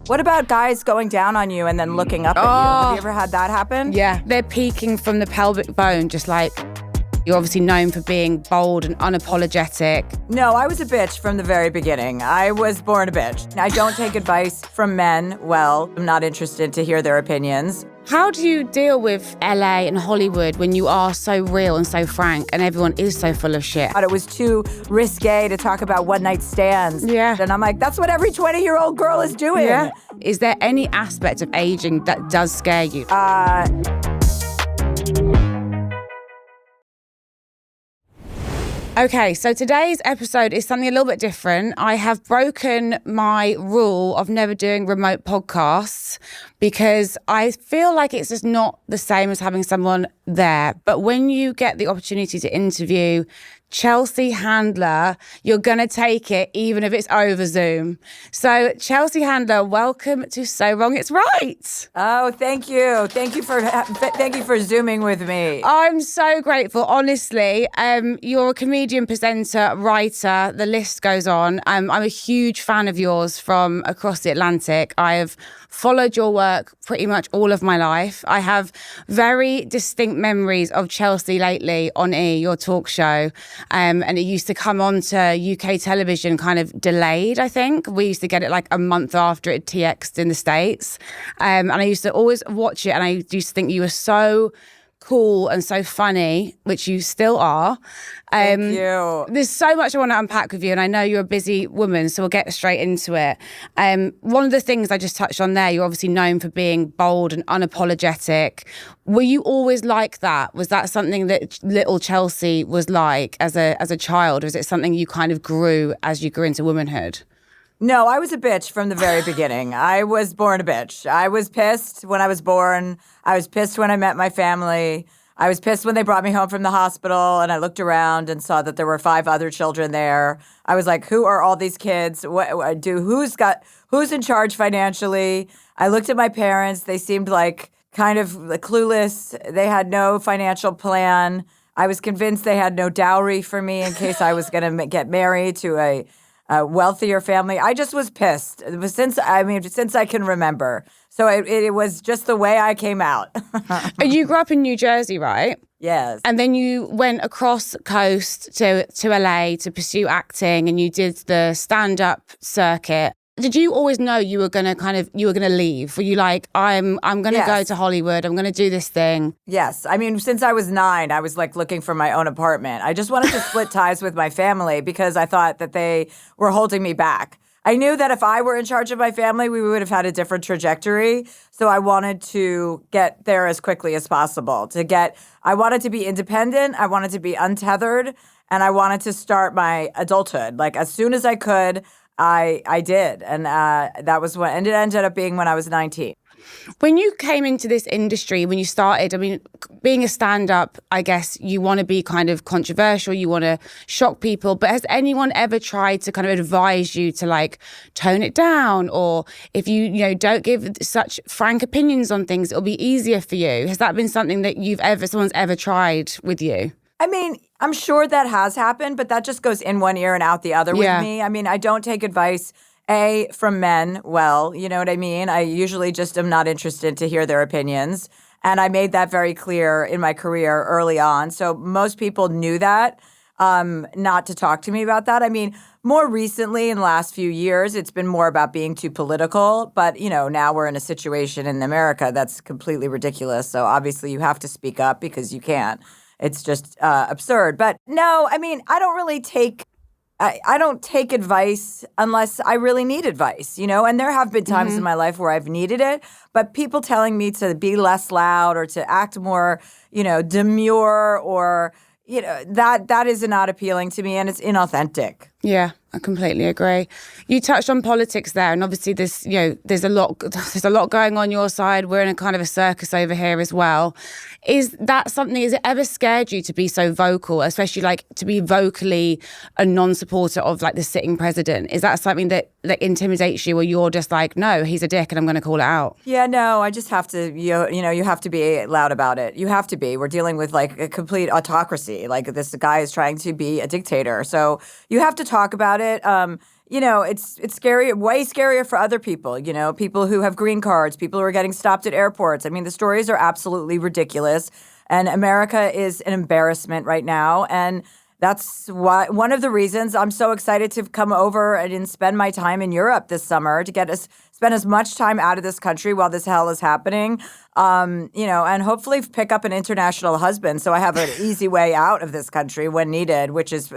What about guys going down on you and then looking up at you? Have you ever had that happen? Yeah, they're peeking from the pelvic bone, just like, you're obviously known for being bold and unapologetic. No, I was a bitch from the very beginning. I was born a bitch. I don't take advice from men. Well, I'm not interested to hear their opinions. How do you deal with LA and Hollywood when you are so real and so frank and everyone is so full of shit? It was too risque to talk about one-night stands. Yeah. And I'm like, that's what every 20-year-old girl is doing. Yeah. Is there any aspect of aging that does scare you? Okay, so today's episode is something a little bit different. I have broken my rule of never doing remote podcasts because I feel like it's just not the same as having someone there. But when you get the opportunity to interview Chelsea Handler, you're going to take it even if it's over Zoom. So Chelsea Handler, welcome to So Wrong It's Right. Oh, thank you. Thank you for Zooming with me. I'm so grateful, honestly. You're a comedian, presenter, writer, the list goes on. I'm a huge fan of yours from across the Atlantic. I have followed your work pretty much all of my life. I have very distinct memories of Chelsea lately on E, your talk show. And it used to come on to UK television kind of delayed, I think. We used to get it like a month after it TX'd in the States. And I used to always watch it and I used to think you were so cool and so funny, which you still are. Thank you. There's so much I want to unpack with you, and I know you're a busy woman, so we'll get straight into it. One of the things I just touched on there, you're obviously known for being bold and unapologetic. Were you always like that? Was that something that little Chelsea was like as a child, or is it something you kind of grew as you grew into womanhood? No, I was a bitch from the very beginning. I was born a bitch. I was pissed when I was born. I was pissed when I met my family. I was pissed when they brought me home from the hospital and I looked around and saw that there were 5 other children there. I was like, who are all these kids? Who's in charge financially? I looked at my parents. They seemed like kind of clueless. They had no financial plan. I was convinced they had no dowry for me in case I was going to get married to a wealthier family. I just was pissed. It was since I can remember. So it was just the way I came out. You grew up in New Jersey, right? Yes. And then you went across coast to LA to pursue acting, and you did the stand-up circuit. Did you always know you were gonna leave? Were you like, I'm gonna go to Hollywood, I'm gonna do this thing? Yes. I mean, since I was 9, I was like looking for my own apartment. I just wanted to split ties with my family because I thought that they were holding me back. I knew that if I were in charge of my family, we would have had a different trajectory. So I wanted to get there as quickly as possible. I wanted to be independent, I wanted to be untethered, and I wanted to start my adulthood. Like as soon as I could, I did. And that was what it ended up being when I was 19. When you came into this industry, when you started, I mean, being a stand-up, I guess you want to be kind of controversial, you want to shock people, but has anyone ever tried to kind of advise you to like tone it down? Or if you don't give such frank opinions on things, it'll be easier for you. Has that been something that someone's ever tried with you? I mean, I'm sure that has happened, but that just goes in one ear and out the other with me. I mean, I don't take advice, from men. Well, you know what I mean? I usually just am not interested to hear their opinions. And I made that very clear in my career early on. So most people knew that, not to talk to me about that. I mean, more recently in the last few years, it's been more about being too political. But, now we're in a situation in America that's completely ridiculous. So obviously you have to speak up because you can't. It's just absurd. But no, I mean, I don't take advice unless I really need advice, and there have been times in my life where I've needed it, but people telling me to be less loud or to act more, demure or, that is not appealing to me and it's inauthentic. Yeah, I completely agree. You touched on politics there, and obviously there's a lot going on your side. We're in a kind of a circus over here as well. Has it ever scared you to be so vocal, especially like to be vocally a non-supporter of like the sitting president? Is that something that intimidates you, or you're just like, no, he's a dick and I'm going to call it out? Yeah, no, I just have to, you have to be loud about it. You have to be. We're dealing with like a complete autocracy. Like this guy is trying to be a dictator. So you have to talk about it. it's scary, way scarier for other people, people who have green cards, people who are getting stopped at airports. I mean, the stories are absolutely ridiculous. And America is an embarrassment right now. And that's why one of the reasons I'm so excited to come over and spend my time in Europe this summer to spend as much time out of this country while this hell is happening, and hopefully pick up an international husband so I have an easy way out of this country when needed, which is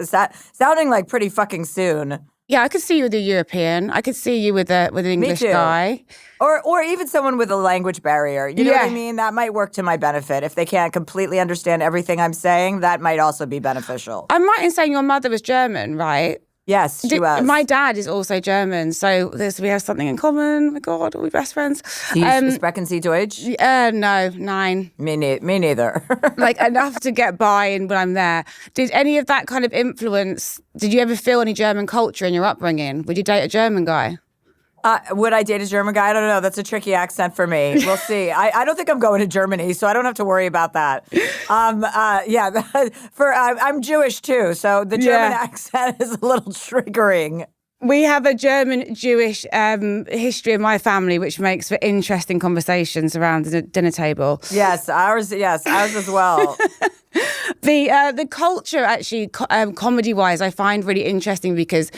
sounding like pretty fucking soon. Yeah, I could see you with a European. I could see you with an English guy. Or even someone with a language barrier. You know what I mean? That might work to my benefit. If they can't completely understand everything I'm saying, that might also be beneficial. I'm right in saying your mother was German, right? Yes, she was. My dad is also German, so we have something in common. Oh my God, are we best friends? Sprechen Sie Deutsch? No, 9. Me neither. Like enough to get by in when I'm there. Did any of that kind of influence, did you ever feel any German culture in your upbringing? Would you date a German guy? Would I date a German guy? I don't know. That's a tricky accent for me. We'll see. I don't think I'm going to Germany, so I don't have to worry about that. I'm Jewish too, so the German accent is a little triggering. We have a German-Jewish history in my family, which makes for interesting conversations around the dinner table. Yes, ours as well. The culture, actually, comedy-wise, I find really interesting because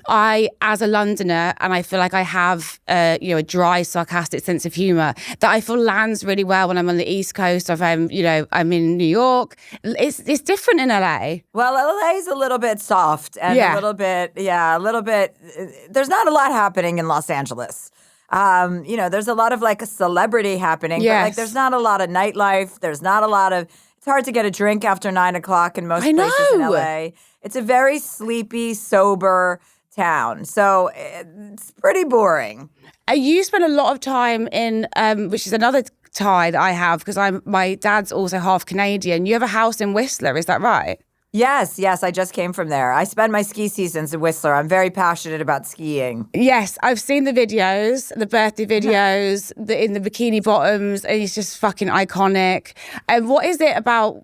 I, as a Londoner, and I feel like I have, a dry, sarcastic sense of humour that I feel lands really well when I'm on the East Coast, or if I'm in New York. It's different in LA. Well, LA is a little bit soft and a little bit. There's not a lot happening in Los Angeles. There's a lot of like a celebrity happening, but like there's not a lot of nightlife. There's not a lot of. It's hard to get a drink after 9 o'clock in most places in LA. It's a very sleepy, sober town. So it's pretty boring. You spend a lot of time in, which is another tie that I have because my dad's also half Canadian. You have a house in Whistler, is that right? Yes, I just came from there. I spend my ski seasons in Whistler. I'm very passionate about skiing. Yes, I've seen the videos, the birthday videos, in the bikini bottoms, and it's just fucking iconic. And what is it about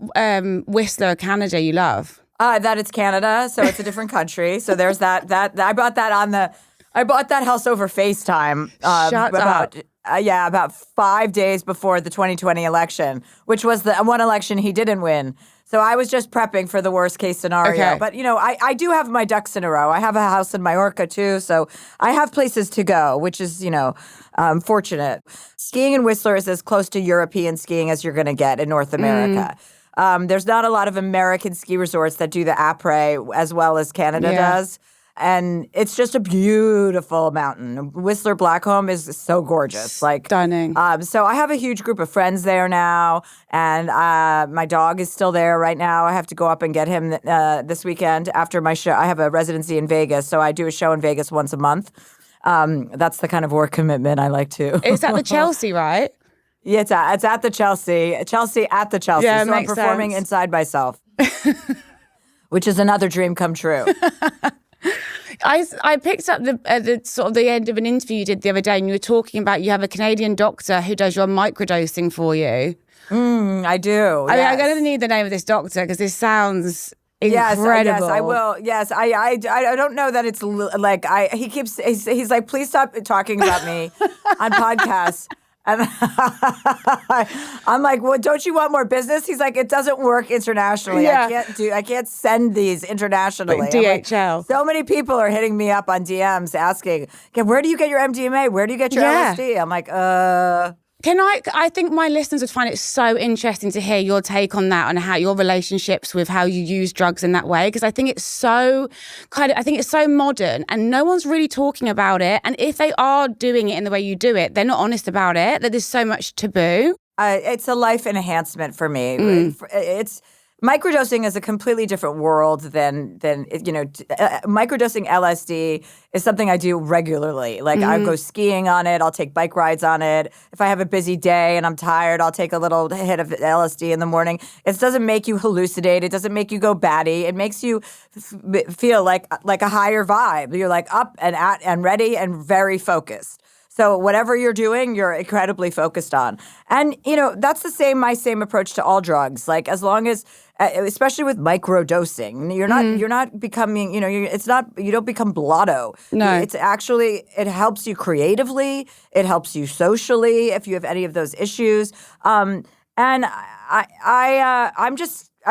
Whistler, Canada, you love? That it's Canada, so it's a different country. So there's that. I bought that house over FaceTime. Shut up. About 5 days before the 2020 election, which was the one election he didn't win. So I was just prepping for the worst case scenario. Okay. But, I do have my ducks in a row. I have a house in Mallorca, too. So I have places to go, which is, fortunate. Skiing in Whistler is as close to European skiing as you're going to get in North America. There's not a lot of American ski resorts that do the après as well as Canada does. And it's just a beautiful mountain. Whistler Blackcomb is so gorgeous. Like stunning. So I have a huge group of friends there now. And my dog is still there right now. I have to go up and get him this weekend after my show. I have a residency in Vegas, so I do a show in Vegas once a month. That's the kind of work commitment I like to. It's at the Chelsea, right? Yeah, it's at the Chelsea. Chelsea at the Chelsea. Yeah, so I'm performing inside myself, which is another dream come true. I picked up the sort of the end of an interview you did the other day, and you were talking about you have a Canadian doctor who does your microdosing for you. I do. I mean, I'm going to need the name of this doctor because this sounds incredible. Yes, I will. Yes, I don't know that it's like he's like, please stop talking about me on podcasts. And I'm like, well, don't you want more business? He's like, it doesn't work internationally. Yeah. I can't send these internationally. Like DHL. Like, so many people are hitting me up on DMs asking, okay, where do you get your MDMA? Where do you get your LSD? I'm like, I think my listeners would find it so interesting to hear your take on that, on how your relationships with how you use drugs in that way, because I think it's so modern and no one's really talking about it. And if they are doing it in the way you do it, they're not honest about it, that there's so much taboo. It's a life enhancement for me. Microdosing is a completely different world than microdosing LSD is something I do regularly. Like I go skiing on it, I'll take bike rides on it. If I have a busy day and I'm tired, I'll take a little hit of LSD in the morning. It doesn't make you hallucinate. It doesn't make you go batty. It makes you feel like a higher vibe. You're like up and at and ready and very focused. So whatever you're doing, you're incredibly focused on. And, that's my same approach to all drugs. Like as long as, especially with microdosing, you're not becoming, you don't become blotto. No. It's actually, it helps you creatively. It helps you socially if you have any of those issues. And I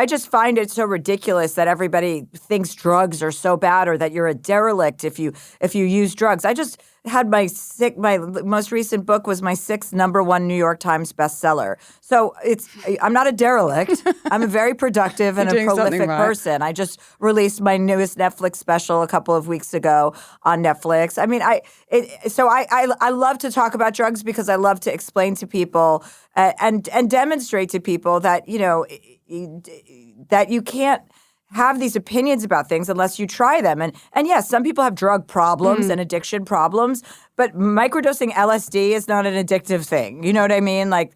just find it so ridiculous that everybody thinks drugs are so bad or that you're a derelict if you use drugs. I just had my most recent book was my 6th #1 New York Times bestseller. So I'm not a derelict. I'm a very productive and a prolific person. I just released my newest Netflix special a couple of weeks ago on Netflix. I mean, I love to talk about drugs because I love to explain to people and demonstrate to people that, that you can't have these opinions about things unless you try them. And yes, some people have drug problems and addiction problems, but microdosing LSD is not an addictive thing. You know what I mean? Like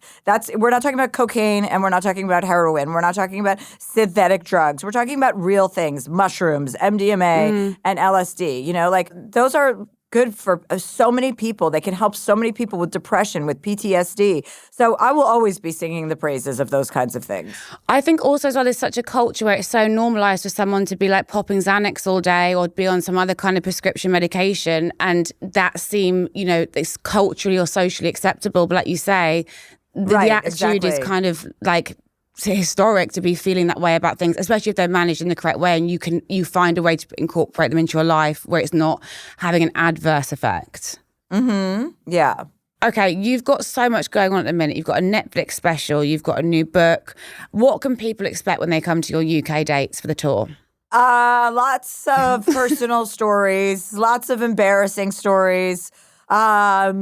we're not talking about cocaine and we're not talking about heroin. We're not talking about synthetic drugs. We're talking about real things, mushrooms, MDMA and LSD. Like those are good for so many people. They can help so many people with depression, with PTSD. So I will always be singing the praises of those kinds of things. I think also as well, there's such a culture where it's so normalized for someone to be like popping Xanax all day or be on some other kind of prescription medication, and that seem, it's culturally or socially acceptable. But like you say, the attitude is kind of like historic to be feeling that way about things, especially if they're managed in the correct way and you find a way to incorporate them into your life where it's not having an adverse effect. Yeah. Okay, you've got so much going on at the minute. You've got a Netflix special, you've got a new book. What can people expect when they come to your UK dates for the tour? Lots of personal stories, lots of embarrassing stories. I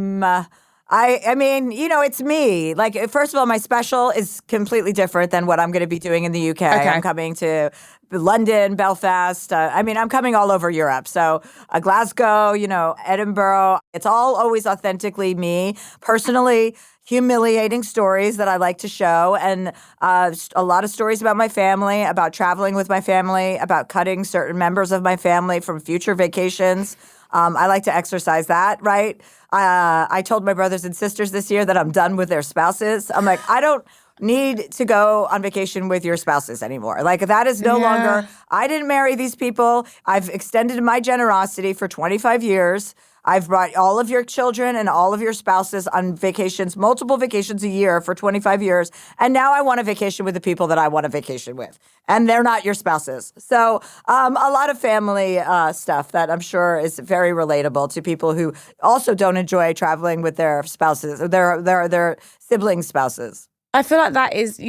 mean, it's me. Like, first of all, my special is completely different than what I'm going to be doing in the UK. Okay. I'm coming to London, Belfast. I'm coming all over Europe. So Glasgow, Edinburgh. It's all always authentically me, personally humiliating stories that I like to show, and a lot of stories about my family, about traveling with my family, about cutting certain members of my family from future vacations. I like to exercise that, right? I told my brothers and sisters this year that I'm done with their spouses. I'm like, I don't need to go on vacation with your spouses anymore. Like, that is no longer, I didn't marry these people. I've extended my generosity for 25 years. I've brought all of your children and all of your spouses on vacations, multiple vacations a year for 25 years. And now I want a vacation with the people that I want a vacation with. And they're not your spouses. So a lot of family stuff that I'm sure is very relatable to people who also don't enjoy traveling with their spouses, their sibling spouses. I feel like that is,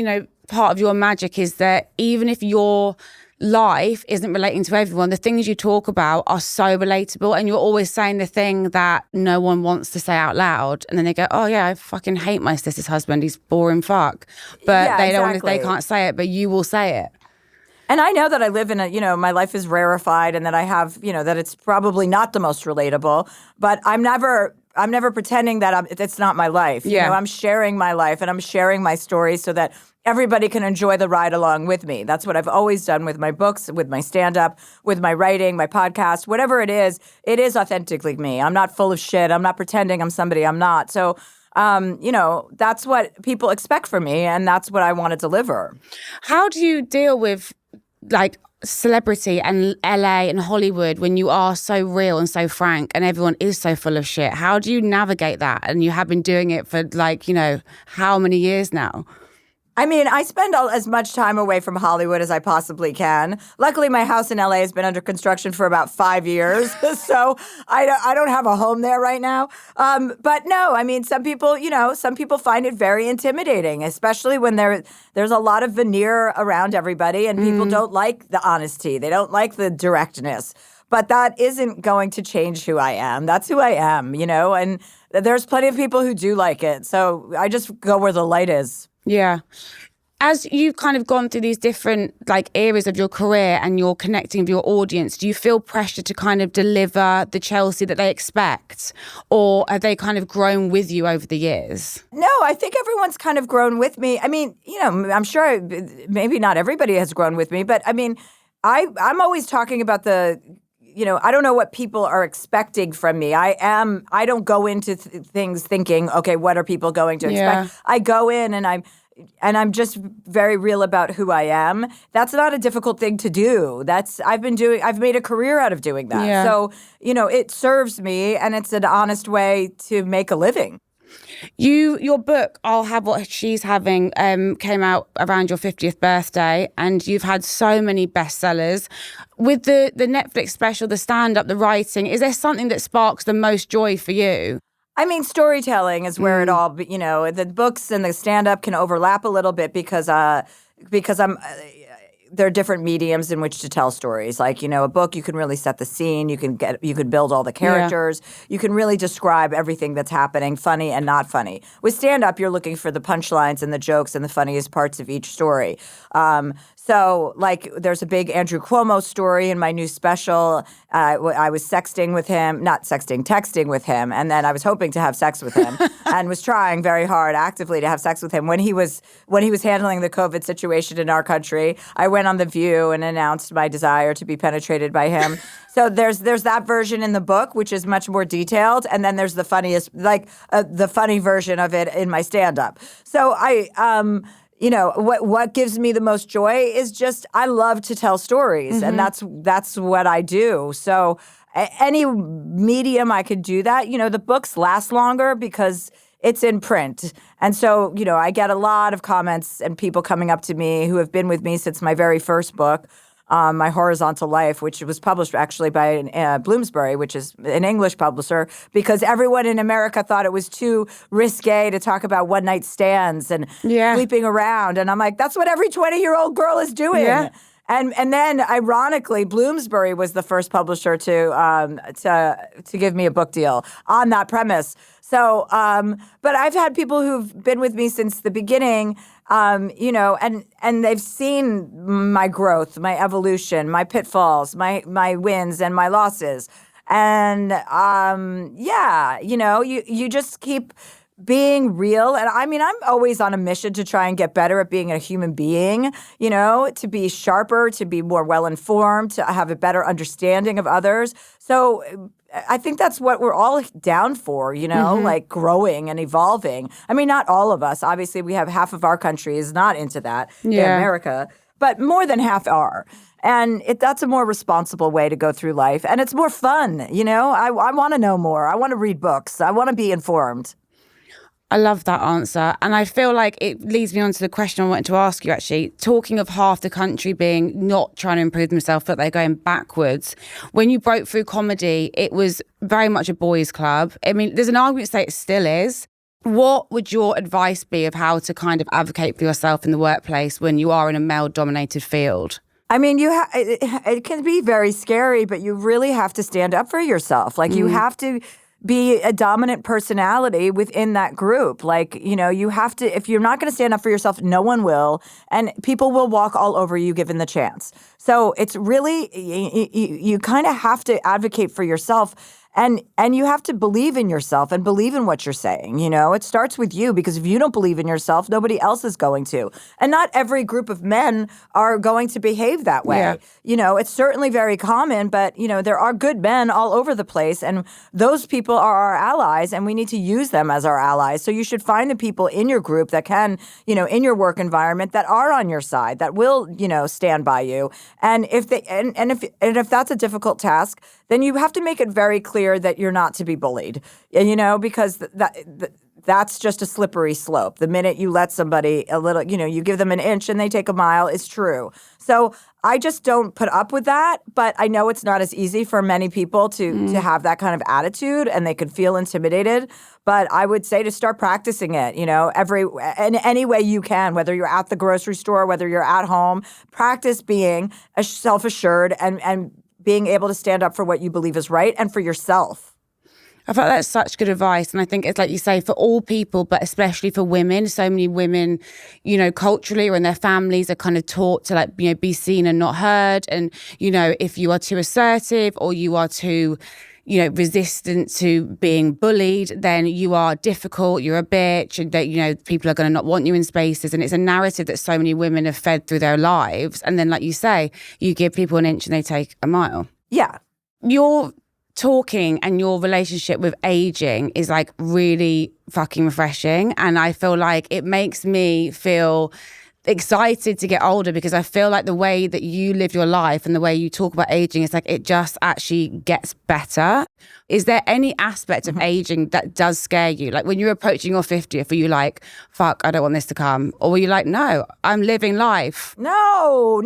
part of your magic is that even if your life isn't relating to everyone, the things you talk about are so relatable, and you're always saying the thing that no one wants to say out loud, and then they go, oh yeah, I fucking hate my sister's husband, he's boring fuck, but they can't say it, but you will say it. And I know that I live in my life is rarefied, and that I have, that it's probably not the most relatable, but I'm never pretending that it's not my life. I'm sharing my life, and I'm sharing my stories so that everybody can enjoy the ride along with me. That's what I've always done with my books, with my stand-up, with my writing, my podcast, whatever it is authentically me. I'm not full of shit. I'm not pretending I'm somebody I'm not. So, that's what people expect from me, and that's what I want to deliver. How do you deal with, like, celebrity and LA and Hollywood when you are so real and so frank and everyone is so full of shit? How do you navigate that? And you have been doing it for, how many years now? I mean, I spend as much time away from Hollywood as I possibly can. Luckily, my house in LA has been under construction for about 5 years, so I don't have a home there right now. But no, I mean, some people find it very intimidating, especially when there's a lot of veneer around everybody, and people don't like the honesty. They don't like the directness. But that isn't going to change who I am. That's who I am, and there's plenty of people who do like it. So I just go where the light is. Yeah. As you've kind of gone through these different areas of your career and you're connecting with your audience, do you feel pressure to kind of deliver the Chelsea that they expect? Or have they kind of grown with you over the years? No, I think everyone's kind of grown with me. I mean, I'm sure maybe not everybody has grown with me, but I mean, I'm always talking about the I don't know what people are expecting from me. I don't go into things thinking, okay, what are people going to expect? I go in and I'm just very real about who I am. That's not a difficult thing to do. I've made a career out of doing that. Yeah. So, it serves me, and it's an honest way to make a living. Your book, I'll Have What She's Having, came out around your 50th birthday, and you've had so many bestsellers. With the Netflix special, the stand-up, the writing, is there something that sparks the most joy for you? I mean, storytelling is where it all, the books and the stand-up can overlap a little bit because there are different mediums in which to tell stories. Like, a book, you can really set the scene. You could build all the characters. Yeah. You can really describe everything that's happening, funny and not funny. With stand-up, you're looking for the punchlines and the jokes and the funniest parts of each story. So, like, there's a big Andrew Cuomo story in my new special. I was texting with him, and then I was hoping to have sex with him, and was trying very hard, actively, to have sex with him when he was handling the COVID situation in our country. I went on The View and announced my desire to be penetrated by him. So there's that version in the book, which is much more detailed, and then there's the funniest, the funny version of it in my stand-up. So what gives me the most joy is just I love to tell stories, and that's what I do. So any medium I could do that. The books last longer because it's in print. And so, I get a lot of comments and people coming up to me who have been with me since my very first book, My Horizontal Life, which was published actually by Bloomsbury, which is an English publisher, because everyone in America thought it was too risque to talk about one-night stands and sleeping around. And I'm like, that's what every 20-year-old girl is doing. Yeah. And then, ironically, Bloomsbury was the first publisher to give me a book deal on that premise. So, but I've had people who've been with me since the beginning, and they've seen my growth, my evolution, my pitfalls, my wins and my losses. And, you just keep being real. And I mean, I'm always on a mission to try and get better at being a human being, to be sharper, to be more well-informed, to have a better understanding of others. So I think that's what we're all down for, like growing and evolving. I mean, not all of us. Obviously, we have half of our country is not into that in America, but more than half are. And that's a more responsible way to go through life. And it's more fun, I want to know more. I want to read books. I want to be informed. I love that answer. And I feel like it leads me on to the question I wanted to ask you, actually. Talking of half the country being not trying to improve themselves, but they're going backwards. When you broke through comedy, it was very much a boys' club. I mean, there's an argument to say it still is. What would your advice be of how to kind of advocate for yourself in the workplace when you are in a male-dominated field? I mean, it can be very scary, but you really have to stand up for yourself. Like, you have to be a dominant personality within that group. Like, you have to, if you're not going to stand up for yourself, no one will. And people will walk all over you given the chance. So it's really, you kind of have to advocate for yourself. And you have to believe in yourself and believe in what you're saying. It starts with you, because if you don't believe in yourself, nobody else is going to. And not every group of men are going to behave that way. Yeah. It's certainly very common, but, there are good men all over the place. And those people are our allies, and we need to use them as our allies. So you should find the people in your group that can, in your work environment, that are on your side, that will, stand by you. And if that's a difficult task, then you have to make it very clear that you're not to be bullied, because that's just a slippery slope. The minute you let somebody a little, you give them an inch and they take a mile, it's true. So I just don't put up with that. But I know it's not as easy for many people to have that kind of attitude, and they could feel intimidated. But I would say to start practicing it, in any way you can, whether you're at the grocery store, whether you're at home, practice being self-assured and being able to stand up for what you believe is right and for yourself. I thought that's such good advice. And I think it's like you say, for all people, but especially for women. So many women, culturally or in their families are kind of taught to be seen and not heard. And, if you are too assertive or you are too, resistant to being bullied, then you are difficult, you're a bitch, and that, people are going to not want you in spaces. And it's a narrative that so many women have fed through their lives. And then, like you say, you give people an inch and they take a mile. Yeah. Your talking and your relationship with aging is like really fucking refreshing. And I feel like it makes me feel excited to get older, because I feel like the way that you live your life and the way you talk about aging is like it just actually gets better. Is there any aspect of aging that does scare you? Like when you're approaching your 50th, are you like, fuck, I don't want this to come? Or were you like, no, I'm living life? No.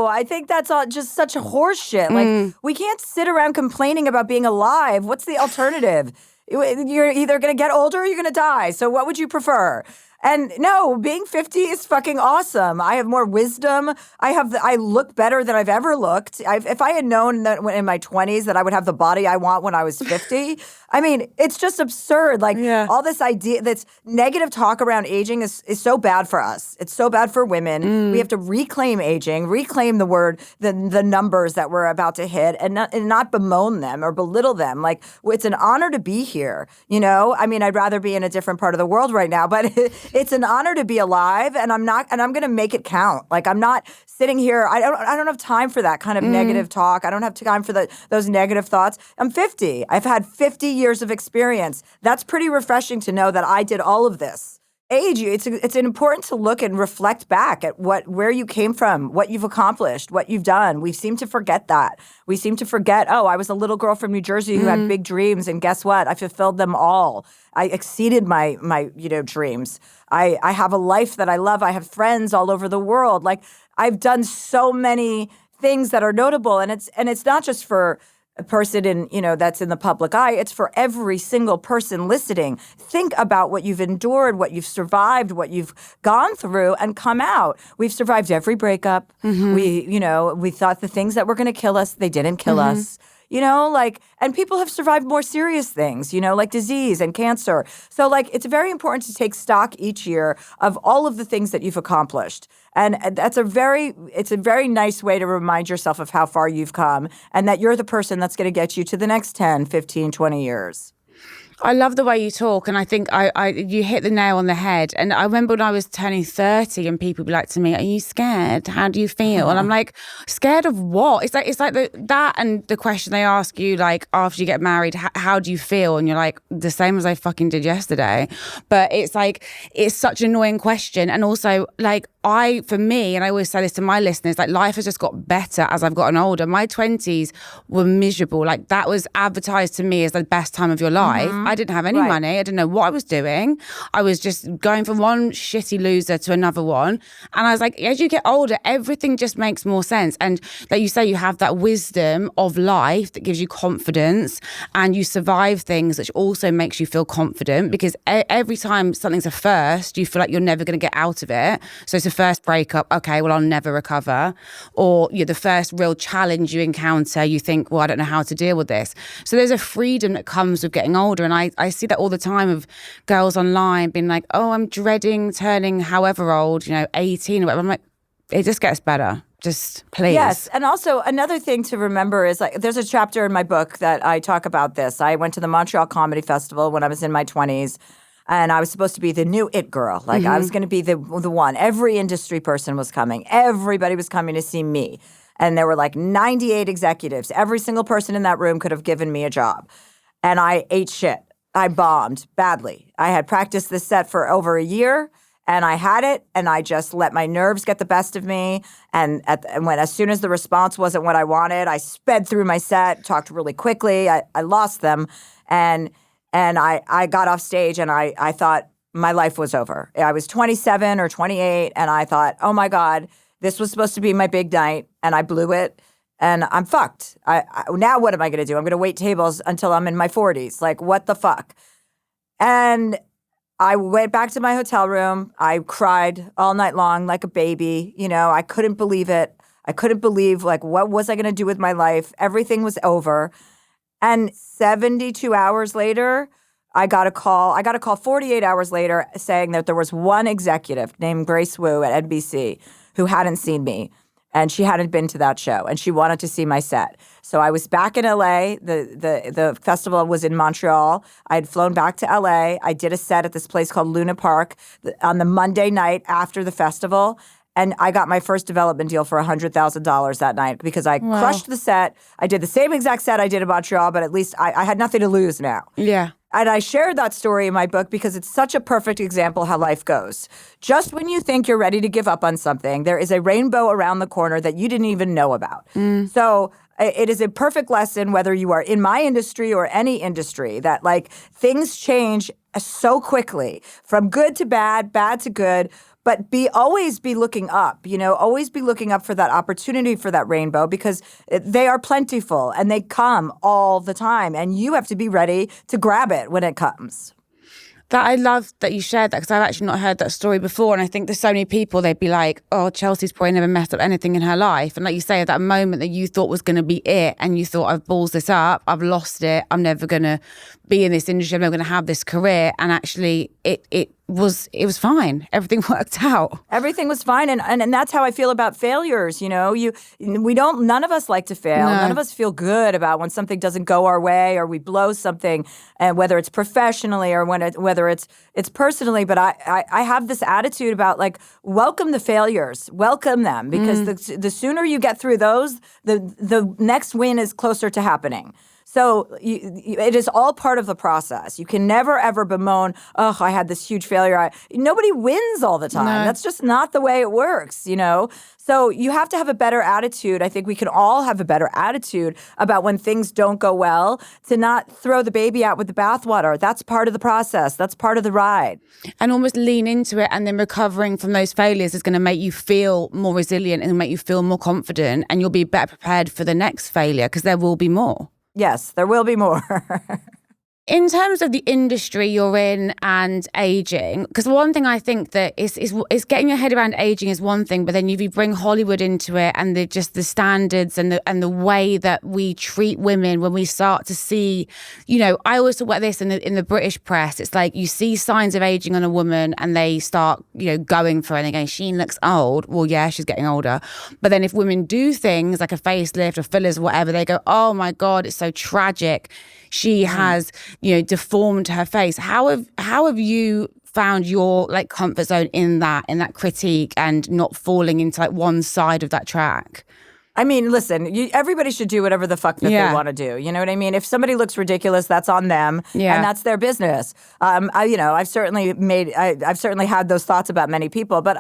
I think that's all just such a horse shit. Like, we can't sit around complaining about being alive. What's the alternative? You're either going to get older or you're going to die. So what would you prefer? And no, being 50 is fucking awesome. I have more wisdom. I look better than I've ever looked. If I had known that in my 20s that I would have the body I want when I was 50, I mean, it's just absurd. Like all this idea, that's negative talk around aging is so bad for us. It's so bad for women. We have to reclaim aging, reclaim the word, the numbers that we're about to hit, and not bemoan them or belittle them. Like, it's an honor to be here. You know, I mean, I'd rather be in a different part of the world right now, but it's an honor to be alive, and I'm going to make it count. Like, I'm not sitting here. I don't have time for that kind of negative talk. I don't have time for those negative thoughts. I'm 50. I've had 50 years of experience. That's pretty refreshing to know that I did all of this. Age, it's important to look and reflect back at where you came from, what you've accomplished, what you've done. We seem to forget that. We seem to forget, I was a little girl from New Jersey who had big dreams, and guess what? I fulfilled them all. I exceeded my dreams. I have a life that I love. I have friends all over the world. Like, I've done so many things that are notable, and it's not just for a person that's in the public eye. It's for every single person listening. Think about what you've endured, what you've survived, what you've gone through, and come out. We've survived every breakup. We thought the things that were going to kill us, they didn't kill us. And people have survived more serious things, like disease and cancer. So, it's very important to take stock each year of all of the things that you've accomplished. And it's a very nice way to remind yourself of how far you've come, and that you're the person that's going to get you to the next 10, 15, 20 years. I love the way you talk, and I think you hit the nail on the head. And I remember when I was turning 30 and people would be like to me, "Are you scared? How do you feel?" And I'm like, "Scared of what?" It's like that and the question they ask you, like, after you get married, how do you feel? And you're like, the same as I fucking did yesterday. But it's like, it's such an annoying question. And also, like, for me, and I always say this to my listeners, like, life has just got better as I've gotten older. My 20s were miserable. Like, that was advertised to me as the best time of your life. I didn't have any money. I didn't know what I was doing. I was just going from one shitty loser to another one. And I was like, as you get older, everything just makes more sense. And like you say, you have that wisdom of life that gives you confidence, and you survive things, which also makes you feel confident, because every time something's a first, you feel like you're never going to get out of it. So it's a first breakup, okay, well, I'll never recover. Or you're the first real challenge you encounter, you think, well, I don't know how to deal with this. So there's a freedom that comes with getting older. And I see that all the time of girls online being like, oh, I'm dreading turning however old, 18 or whatever. I'm like, it just gets better. Just please. Yes. And also another thing to remember is, like, there's a chapter in my book that I talk about this. I went to the Montreal Comedy Festival when I was in my 20s. And I was supposed to be the new it girl. Like, I was going to be the one. Every industry person was coming. Everybody was coming to see me. And there were like 98 executives. Every single person in that room could have given me a job. And I ate shit. I bombed badly. I had practiced this set for over a year, and I had it, and I just let my nerves get the best of me. And as soon as the response wasn't what I wanted, I sped through my set, talked really quickly. I lost them. And I got off stage, and I thought my life was over. I was 27 or 28, and I thought, oh my God, this was supposed to be my big night, and I blew it, and I'm fucked. Now what am I going to do? I'm going to wait tables until I'm in my 40s. Like, what the fuck? And I went back to my hotel room. I cried all night long like a baby. I couldn't believe it. I couldn't believe, like, what was I going to do with my life? Everything was over. And 72 hours later, I got a call. 48 hours later saying that there was one executive named Grace Wu at NBC who hadn't seen me, and she hadn't been to that show, and she wanted to see my set. So I was back in LA. The festival was in Montreal. I had flown back to LA. I did a set at this place called Luna Park on the Monday night after the festival. And I got my first development deal for $100,000 that night because I crushed the set. I did the same exact set I did in Montreal, but at least I had nothing to lose now. Yeah. And I shared that story in my book because it's such a perfect example how life goes. Just when you think you're ready to give up on something, there is a rainbow around the corner that you didn't even know about. So it is a perfect lesson, whether you are in my industry or any industry, that like things change so quickly from good to bad, bad to good. But always be looking up, always be looking up for that opportunity, for that rainbow, because they are plentiful and they come all the time. And you have to be ready to grab it when it comes. That I love that you shared that, because I've actually not heard that story before. And I think there's so many people, they'd be like, oh, Chelsea's probably never messed up anything in her life. And like you say, at that moment that you thought was going to be it, and you thought, I've balls this up, I've lost it, I'm never going to be in this industry, I'm never going to have this career. And actually it was fine. Everything worked out. Everything was fine. And that's how I feel about failures. None of us like to fail. No. None of us feel good about when something doesn't go our way or we blow something, and whether it's professionally or whether it's personally. But I have this attitude about like, welcome the failures, welcome them, because the sooner you get through those, the next win is closer to happening. So it is all part of the process. You can never, ever bemoan, oh, I had this huge failure. Nobody wins all the time. No. That's just not the way it works, So you have to have a better attitude. I think we can all have a better attitude about when things don't go well, to not throw the baby out with the bathwater. That's part of the process. That's part of the ride. And almost lean into it, and then recovering from those failures is going to make you feel more resilient and make you feel more confident, and you'll be better prepared for the next failure, because there will be more. Yes, there will be more. In terms of the industry you're in and aging, because one thing I think that is getting your head around aging is one thing, but then if you bring Hollywood into it, and the standards and the way that we treat women, when we start to see, I always talk about this in the British press. It's like you see signs of aging on a woman, and they start going for it, and they go, she looks old. Well, yeah, she's getting older. But then if women do things like a facelift or fillers or whatever, they go, oh my God, it's so tragic. She has, deformed her face. How have you found your comfort zone in that critique, and not falling into one side of that track? I mean, listen, everybody should do whatever the fuck that they want to do. You know what I mean? If somebody looks ridiculous, that's on them, and that's their business. I've certainly had those thoughts about many people, but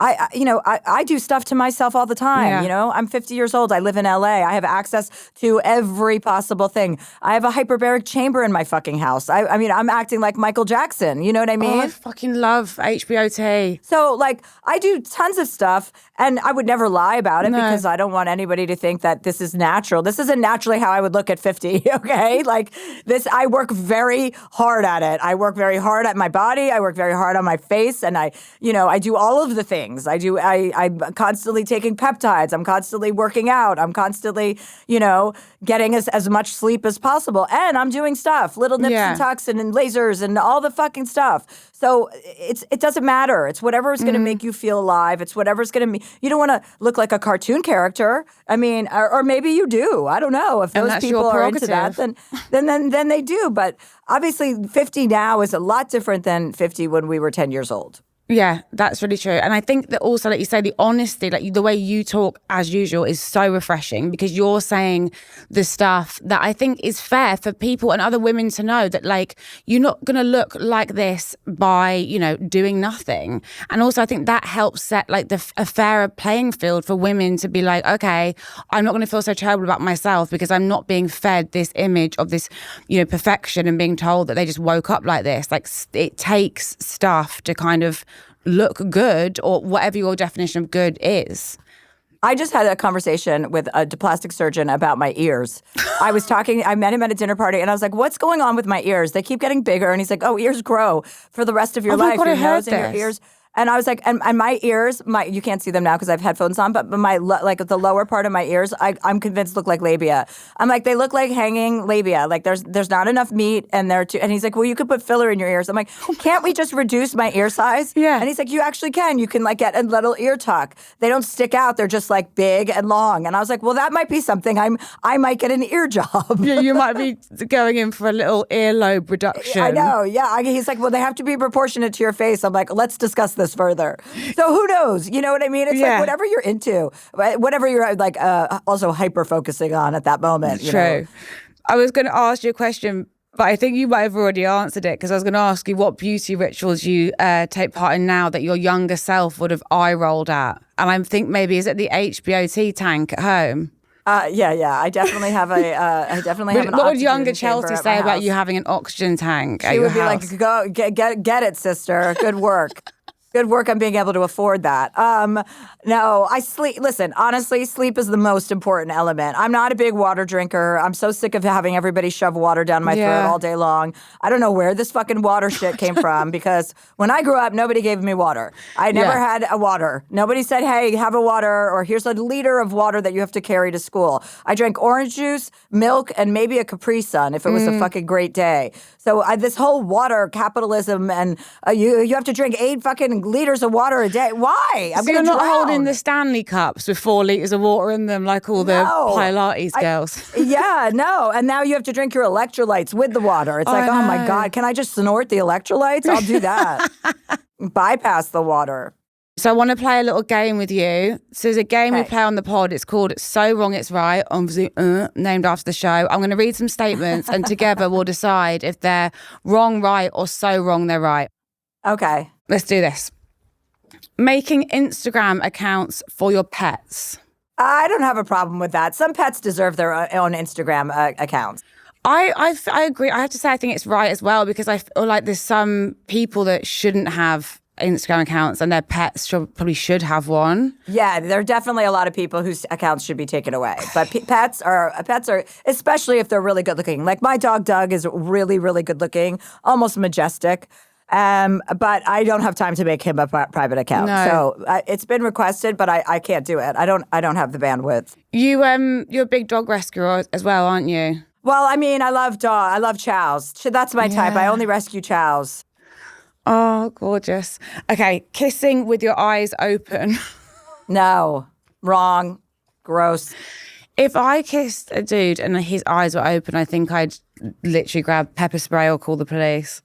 I do stuff to myself all the time. Yeah. I'm 50 years old. I live in LA. I have access to every possible thing. I have a hyperbaric chamber in my fucking house. I'm acting like Michael Jackson. You know what I mean? Oh, I fucking love HBOT. So I do tons of stuff, and I would never lie about it because I don't want anybody to think that this is natural. This isn't naturally how I would look at 50, okay? I work very hard at it. I work very hard at my body. I work very hard on my face, and I do all of the things. I'm constantly taking peptides. I'm constantly working out. I'm constantly, getting as much sleep as possible. And I'm doing stuff, little nips and tucks and lasers and all the fucking stuff. So it doesn't matter. It's whatever is going to make you feel alive. It's whatever's going to you don't want to look like a cartoon character. I mean, or maybe you do. I don't know. If those people are into that, then they do. But obviously 50 now is a lot different than 50 when we were 10 years old. Yeah, that's really true. And I think that also, like you say, the honesty, the way you talk as usual is so refreshing, because you're saying the stuff that I think is fair for people and other women to know, that you're not going to look like this by, doing nothing. And also I think that helps set a fairer playing field for women to be like, okay, I'm not going to feel so terrible about myself because I'm not being fed this image of this, perfection, and being told that they just woke up like this. It takes stuff to kind of look good, or whatever your definition of good is. I just had a conversation with a plastic surgeon about my ears. I met him at a dinner party, and I was like, what's going on with my ears? They keep getting bigger. And he's like, oh, ears grow for the rest of your life. Your nose and your ears. And I was like, and my ears, you can't see them now because I have headphones on, but my the lower part of my ears, I'm convinced look like labia. I'm like, they look like hanging labia. There's not enough meat, and and he's like, well, you could put filler in your ears. I'm like, can't we just reduce my ear size? Yeah. And he's like, you actually can. You can get a little ear tuck. They don't stick out. They're just big and long. And I was like, well, that might be something. I might get an ear job. Yeah, you might be going in for a little earlobe reduction. I know. Yeah. He's like, well, they have to be proportionate to your face. I'm like, let's discuss this further. So who knows? You know what I mean? It's like whatever you're into, whatever you're like also hyper focusing on at that moment. You True. know? I was going to ask you a question, but I think you might have already answered it, because I was going to ask you what beauty rituals you take part in now that your younger self would have eye rolled at. And I think maybe, is it the HBOT tank at home? Yeah. I definitely have an What would younger oxygen chamber Chelsea at say my about house. you having an oxygen tank at She your would be house? like, "Go get it, sister. Good work." Good work on being able to afford that. No, I sleep. Listen, honestly, sleep is the most important element. I'm not a big water drinker. I'm so sick of having everybody shove water down my throat all day long. I don't know where this fucking water shit came from, because when I grew up, nobody gave me water. I never had a water. Nobody said, hey, have a water, or here's a liter of water that you have to carry to school. I drank orange juice, milk, and maybe a Capri Sun if it was a fucking great day. So this whole water capitalism and you have to drink 8 fucking liters of water a day. Why? I'm So you're not drown. holding the Stanley cups with 4 liters of water in them like all the Pilates girls. Yeah, no. And now you have to drink your electrolytes with the water. It's like, oh my God, can I just snort the electrolytes? I'll do that. Bypass the water. So I want to play a little game with you. So there's a game we play on the pod. It's called So Wrong It's Right, obviously named after the show. I'm going to read some statements and together we'll decide if they're wrong, right, or so wrong they're right. Okay. Let's do this. Making Instagram accounts for your pets. I don't have a problem with that. Some pets deserve their own Instagram accounts. I agree. I have to say I think it's right as well, because I feel like there's some people that shouldn't have Instagram accounts and their pets probably should have one. Yeah, there are definitely a lot of people whose accounts should be taken away. But pets are, especially if they're really good looking. Like my dog Doug is really, really good looking, almost majestic. But I don't have time to make him a private account. No. So it's been requested, but I can't do it. I don't have the bandwidth. You're a big dog rescuer as well, aren't you? Well, I mean, I love chows. That's my type. I only rescue chows. Oh, gorgeous. Okay, kissing with your eyes open. No, wrong, gross. If I kissed a dude and his eyes were open, I think I'd literally grab pepper spray or call the police.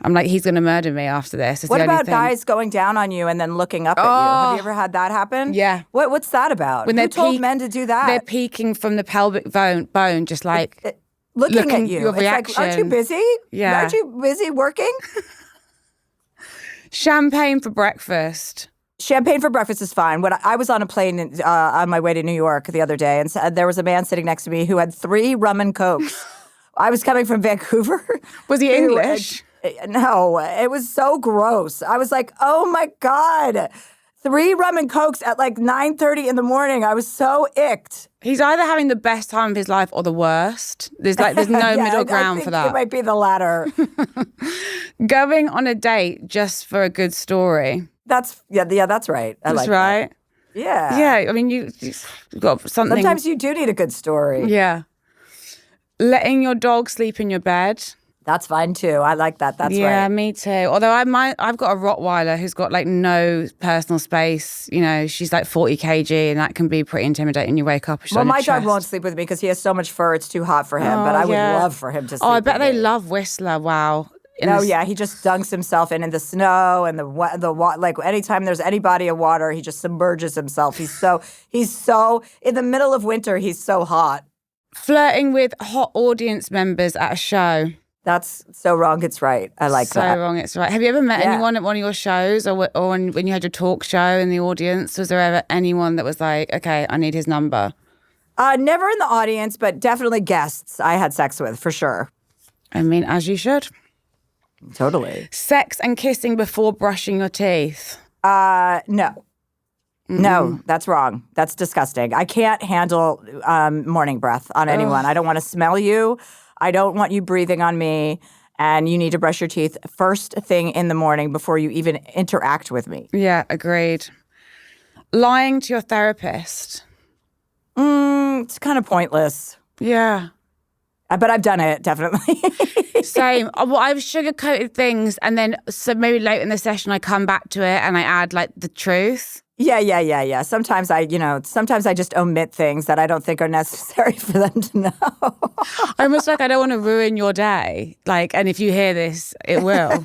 I'm like, he's going to murder me after this. What about guys going down on you and then looking up at you? Have you ever had that happen? Yeah. What's that about? Who told men to do that? They're peeking from the pelvic bone just like looking at you. Your reaction. It's like, aren't you busy? Yeah. Aren't you busy working? Champagne for breakfast. Champagne for breakfast is fine. When I was on a plane on my way to New York the other day, and there was a man sitting next to me who had 3 rum and cokes. I was coming from Vancouver. Was he English? No, it was so gross. I was like, oh my God. 3 rum and cokes at like 9:30 in the morning. I was so icked. He's either having the best time of his life or the worst. There's no middle ground for that. It might be the latter. Going on a date just for a good story. That's right. That's right. That. Yeah. Yeah. I mean, you've got something. Sometimes you do need a good story. Yeah. Letting your dog sleep in your bed. That's fine too. I like that. That's right. Yeah, me too. Although I've got a Rottweiler who's got like no personal space. You know, she's like 40 kg, and that can be pretty intimidating. You wake up. Well, my dog won't sleep with me because he has so much fur. It's too hot for him. But I would love for him to sleep. Oh, I bet with they me. love Whistler. Wow. Yeah, he just dunks himself in the snow and the like anytime there's any body of water, he just submerges himself. He's so in the middle of winter. He's so hot. Flirting with hot audience members at a show. That's so wrong. It's right. I like that. So wrong. It's right. Have you ever met anyone at one of your shows or when you had your talk show in the audience? Was there ever anyone that was like, okay, I need his number? Never in the audience, but definitely guests I had sex with for sure. I mean, as you should. Totally. Sex and kissing before brushing your teeth. No. No, that's wrong. That's disgusting. I can't handle morning breath on anyone. I don't want to smell you. I don't want you breathing on me. And you need to brush your teeth first thing in the morning before you even interact with me. Yeah, agreed. Lying to your therapist. It's kind of pointless. Yeah. But I've done it, definitely. Same. Well, I've sugar-coated things, and then so maybe late in the session I come back to it and I add like the truth. Yeah. Sometimes I just omit things that I don't think are necessary for them to know. Almost like I don't want to ruin your day. Like, and if you hear this, it will.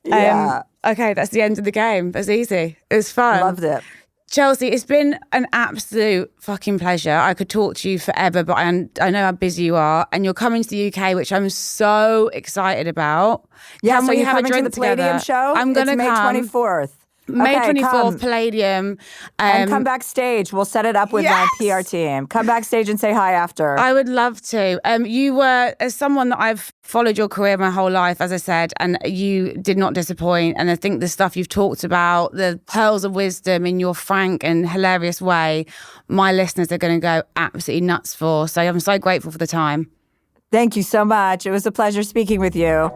Yeah. Okay, that's the end of the game. That's easy. It was fun. Loved it. Chelsea, it's been an absolute fucking pleasure. I could talk to you forever, but I know how busy you are, and you're coming to the UK, which I'm so excited about. Yeah, Can so we you're have a coming drink to the Palladium together? show? I'm gonna It's May come. 24th. May Okay, 24th, come. Palladium. And come backstage. We'll set it up with my PR team. Come backstage and say hi after. I would love to. You were, as someone that I've followed your career my whole life, as I said, and you did not disappoint. And I think the stuff you've talked about, the pearls of wisdom in your frank and hilarious way, my listeners are going to go absolutely nuts for. So I'm so grateful for the time. Thank you so much. It was a pleasure speaking with you.